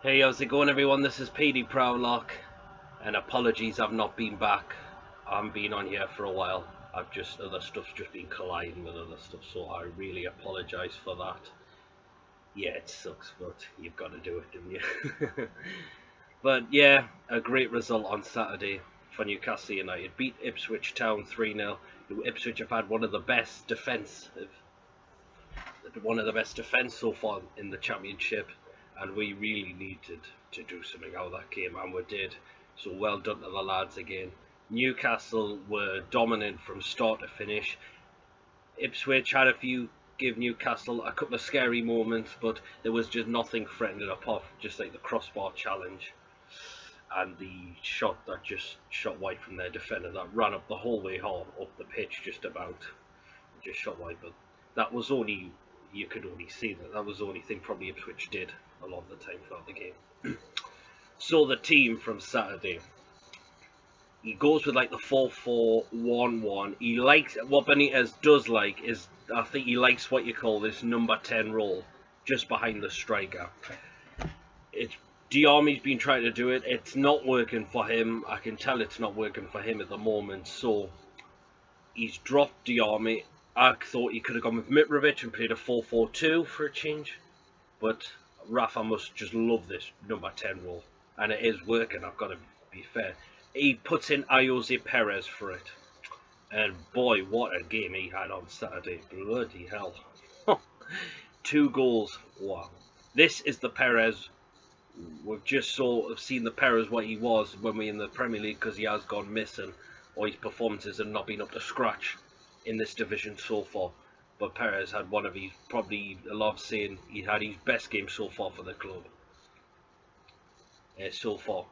Hey, how's it going everyone? This is PD Prowlock, and apologies I've not been back. I haven't been on here for a while. Other stuff's just been colliding with other stuff, so I really apologise for that. Yeah, it sucks, but you've got to do it, don't you? But yeah, a great result on Saturday for Newcastle United. Beat Ipswich Town 3-0. Ipswich have had one of the best defence so far in the Championship, and we really needed to do something out of that game, and we did. So well done to the lads again. Newcastle were dominant from start to finish. Ipswich had give Newcastle a couple of scary moments, but there was just nothing threatening up off, just like the crossbar challenge and the shot that just shot wide from their defender that ran up the whole way up the pitch, just shot wide. But that was only, you could only see that was the only thing probably Ipswich did a lot of the time throughout the game. So the team from Saturday, he goes with like the 4-4-1-1. He likes, what Benitez does like is, I think he likes what you call this number 10 role, just behind the striker. Diarmi's been trying to do it. It's not working for him. I can tell it's not working for him at the moment. So he's dropped Diarmi. I thought he could have gone with Mitrovic and played a 4-4-2 for a change, but Rafa must just love this number 10 role, and it is working, I've got to be fair. He puts in Jose Perez for it, and boy, what a game he had on Saturday. Bloody hell. 2 goals. Wow. This is the Perez. We've just sort of seen the Perez what he was when we in the Premier League, because he has gone missing, or his performances have not been up to scratch in this division so far. But Perez had one of his, probably a lot of saying he had his best game so far for the club. So far.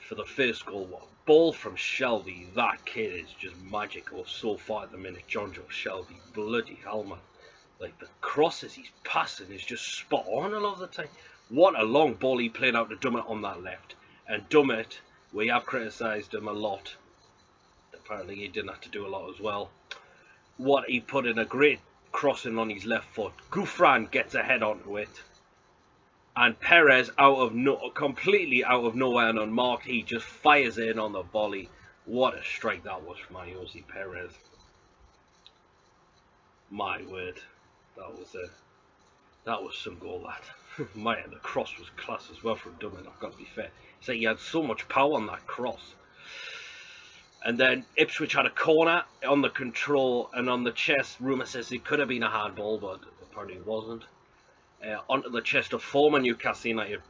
For the first goal, ball from Shelby, that kid is just magical so far at the minute. John Joe Shelby, bloody hell, man. Like, the crosses he's passing is just spot on a lot of the time. What a long ball he played out to Dummett on that left. And Dummett, we have criticised him a lot. Apparently he didn't have to do a lot as well. What he put in, a great crossing on his left foot. Gouffran gets a head onto it, and Perez completely out of nowhere and unmarked, he just fires in on the volley. What a strike that was from Jose Perez. My word, that was some goal. That man, the cross was class as well from Dublin. I've got to be fair. So he had so much power on that cross. And then Ipswich had a corner on the control and on the chest. Rumour says it could have been a handball, but apparently it wasn't. Onto the chest of former Newcastle United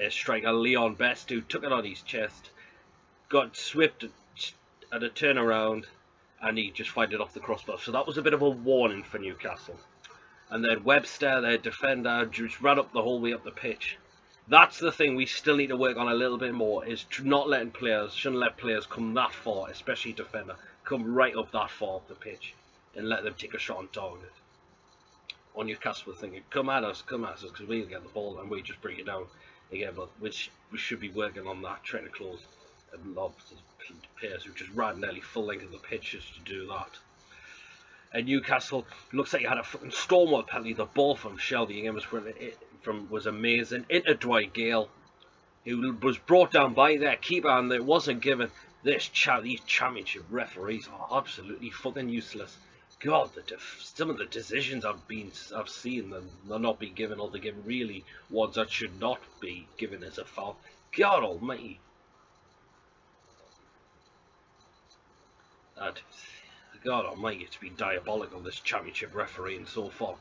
striker Leon Best, who took it on his chest, got swept at a turnaround, and he just fired it off the crossbar. So that was a bit of a warning for Newcastle. And then Webster, their defender, just ran up the whole way up the pitch. That's the thing we still need to work on a little bit more, is not letting shouldn't let players come that far, especially defender, come right up that far up the pitch and let them take a shot on target. Or Newcastle were thinking, come at us, because we'll get the ball and we just bring it down again. But we should be working on that, trying to close a lot of players who just ran nearly full length of the pitch just to do that. And Newcastle looks like you had a fucking stormwater penalty. The ball from Shelby again was amazing. Into Dwight Gale, who was brought down by their keeper, and it wasn't given. These championship referees are absolutely fucking useless. God, some of the decisions I've seen them, they're not being given, or they're given really ones that should not be given as a foul. God almighty. God almighty, it's been diabolical, this championship refereeing so far.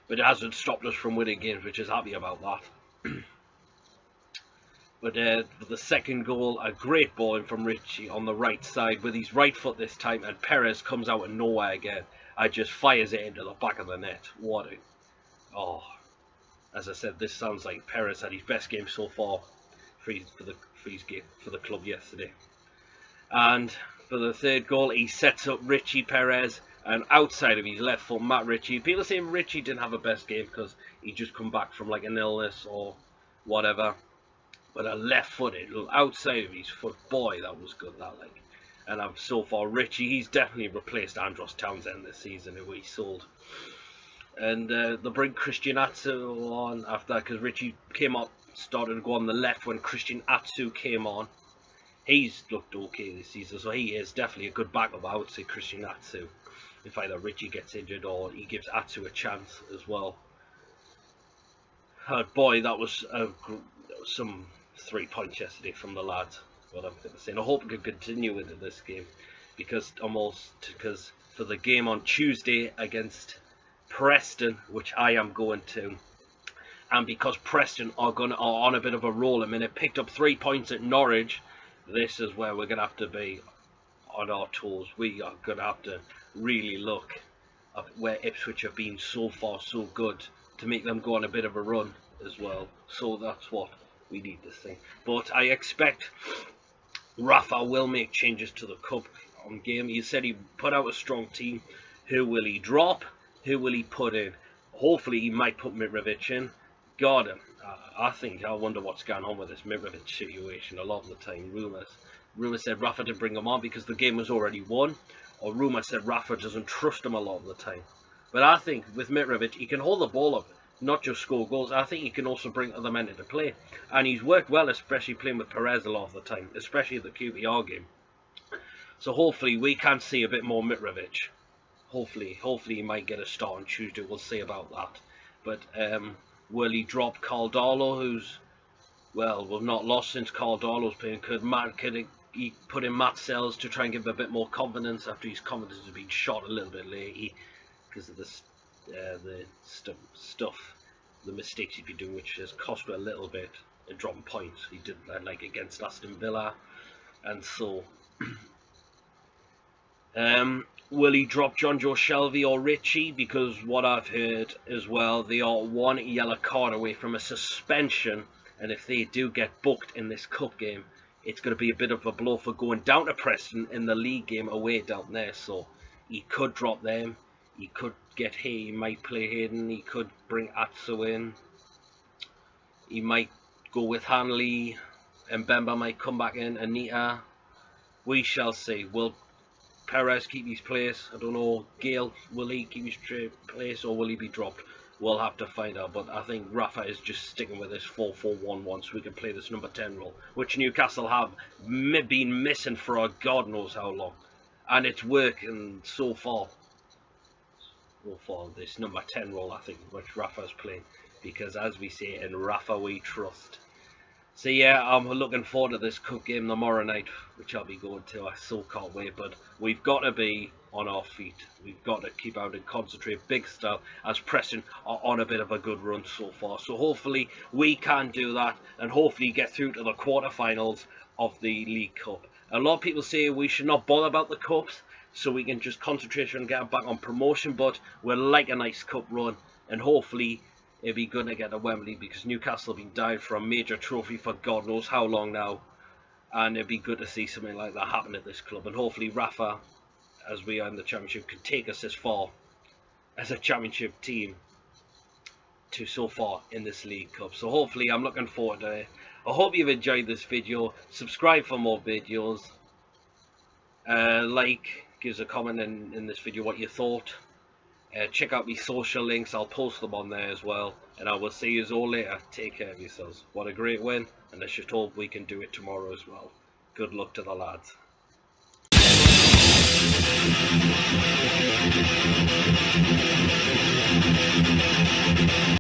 But it hasn't stopped us from winning games, which is happy about that. But the second goal, a great ball in from Richie on the right side with his right foot this time, and Perez comes out of nowhere again and just fires it into the back of the net. What a... Oh, as I said, this sounds like Perez had his best game so far for the club yesterday. And for the third goal, he sets up Richie Perez, and outside of his left foot, Matt Ritchie. People say Ritchie didn't have a best game because he just come back from like an illness or whatever. But a left footed, outside of his foot, boy, that was good, that like. And so far, Ritchie, he's definitely replaced Andros Townsend this season, who he sold. And they'll bring Cristianazzo on after that, because Ritchie came up started to go on the left when Christian Atsu came on. He's looked okay this season, so he is definitely a good backup. I would say Christian Atsu. If either Richie gets injured or he gives Atsu a chance as well. Boy, that was some 3 points yesterday from the lads. What I'm going to say, and I hope we can continue into this game, because for the game on Tuesday against Preston, which I am going to, and because Preston are on a bit of a roll. I mean, they picked up 3 points at Norwich. This is where we're going to have to be on our toes. We are going to have to really look at where Ipswich have been so far so good to make them go on a bit of a run as well. So that's what we need to see. But I expect Rafa will make changes to the cup game. He said he put out a strong team. Who will he drop? Who will he put in? Hopefully he might put Mitrovic in. God, I wonder what's going on with this Mitrovic situation. A lot of the time, rumours said Rafa didn't bring him on because the game was already won, or rumours said Rafa doesn't trust him a lot of the time. But I think with Mitrovic, he can hold the ball up, not just score goals. I think he can also bring other men into play, and he's worked well, especially playing with Perez a lot of the time, especially the QPR game. So hopefully we can see a bit more Mitrovic. Hopefully he might get a start on Tuesday. We'll see about that. But will he drop Caldalo, who's, well, we've not lost since Caldalo's playing? Could he put in Matt Sells to try and give him a bit more confidence after his confidence has been shot a little bit lately because of the mistakes he's been doing, which has cost him a little bit in dropping points. He did that like against Aston Villa, and so will he drop John Joe Shelvey or Richie? Because what I've heard as well, they are 1 yellow card away from a suspension, and if they do get booked in this cup game, it's going to be a bit of a blow for going down to Preston in the league game away down there. So he could drop them. He could get he might play Hayden. He could bring Atsu in. He might go with Hanley, and Mbemba might come back in. Anita, we shall see. Will Perez keep his place? I don't know. Gale, will he keep his place, or will he be dropped? We'll have to find out. But I think Rafa is just sticking with this 4-4-1-1 so we can play this number 10 role, which Newcastle have been missing for a God knows how long, and it's working so far. For this number 10 role, I think, which Rafa's playing, because as we say, in Rafa we trust. So yeah, I'm looking forward to this cup game tomorrow night, which I'll be going to. I so can't wait. But we've got to be on our feet. We've got to keep out and concentrate big style, as Preston are on a bit of a good run so far. So hopefully we can do that, and hopefully get through to the quarterfinals of the League Cup. A lot of people say we should not bother about the cups, so we can just concentrate on getting back on promotion, but we'll like a nice cup run, and hopefully it'll be good to get to Wembley, because Newcastle have been dying for a major trophy for God knows how long now, and it'd be good to see something like that happen at this club. And hopefully Rafa, as we are in the Championship, can take us as far as a Championship team to so far in this League Cup. So hopefully I'm looking forward to it. I hope you've enjoyed this video. Subscribe for more videos. Give us a comment in this video what you thought. Check out my social links. I'll post them on there as well, and I will see you all later. Take care of yourselves. What a great win, and let's just hope we can do it tomorrow as well. Good luck to the lads.